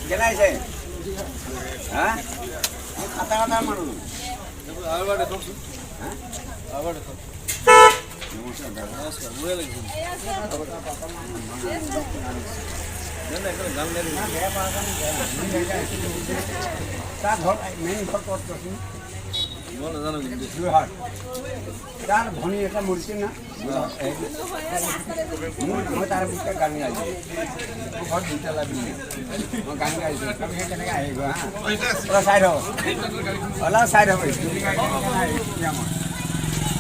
কেনাইছে হ্যাঁ খাতা খাতা মানুষ তাৰ ভনি এটা মৰছে না মই তাৰ বিষয়ে গান গাইছো ঘৰত দুটা লাগি মই গান গাইছো তুমি কেনেকৈ আহিব হা অলপ চাই থাকক অলপ চাই থাকক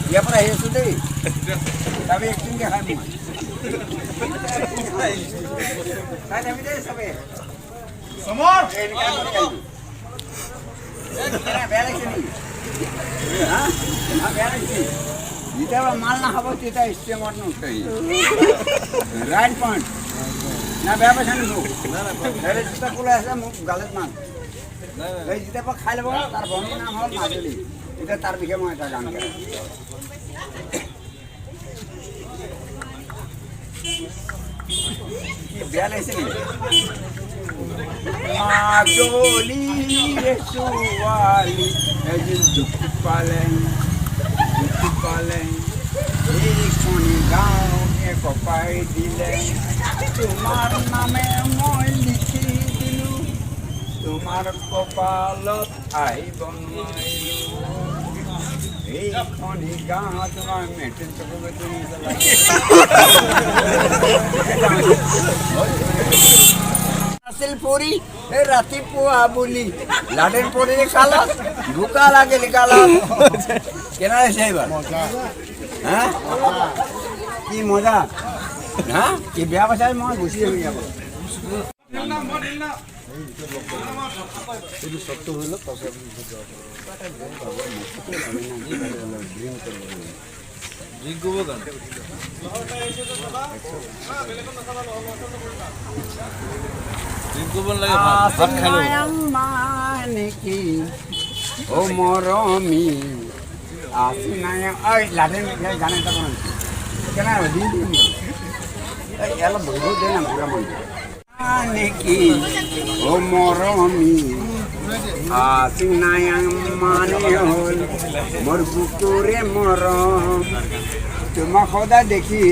ইয়াৰ পৰা আহি আছো দেই তবে একদিন দেখাই মই চাই থাকি দেই চবে সমর বেয়া লাগিছে নেকি বেয়া লাগিছে যেতিয়াবা মাল নাখাব তেতিয়া ষ্টেমত নুঠাই ৰাইট পইণ্ট না বেয়া পাইছা নেকি যেতিয়া ক'লে আছে মোক গালত মান যেতিয়াৰ পৰা খাই ল'ব তাৰ ভনীৰ নাম হ'ল মাজুলী এতিয়া তাৰ বিষয়ে মই এটা গান গাই বেয়া লাগিছে নেকি মাজুলী ছোৱালী এদিন দুখ পালে এইখনি গাঁৱে কপাই দিলে তোমাৰ নামে মই লিখি দিলোঁ তোমাৰ কপালত আহিব নোৱাৰিলোঁ এইখনি গাঁৱত মই মেট্ৰিক চকু আছিল পৰি এই ৰাতিপুৱা বুলি লাডেৰ পৰি কালত বোকা লাগিল কালত কেনে আছে এইবাৰ হা কি মজা হা কি বেয়া পাইছা মই গুচি আহি যাব নেকি ও মৰমী আসি নাই ওই লাডেন গান এটা বনাই কেনা দি দিম অলপ বহুত দেই না পুৰা মন নেকি ও মৰমী আসি নাই মানে হ'ল মোৰ বুকুৰে মৰম তোমাক সদায় দেখি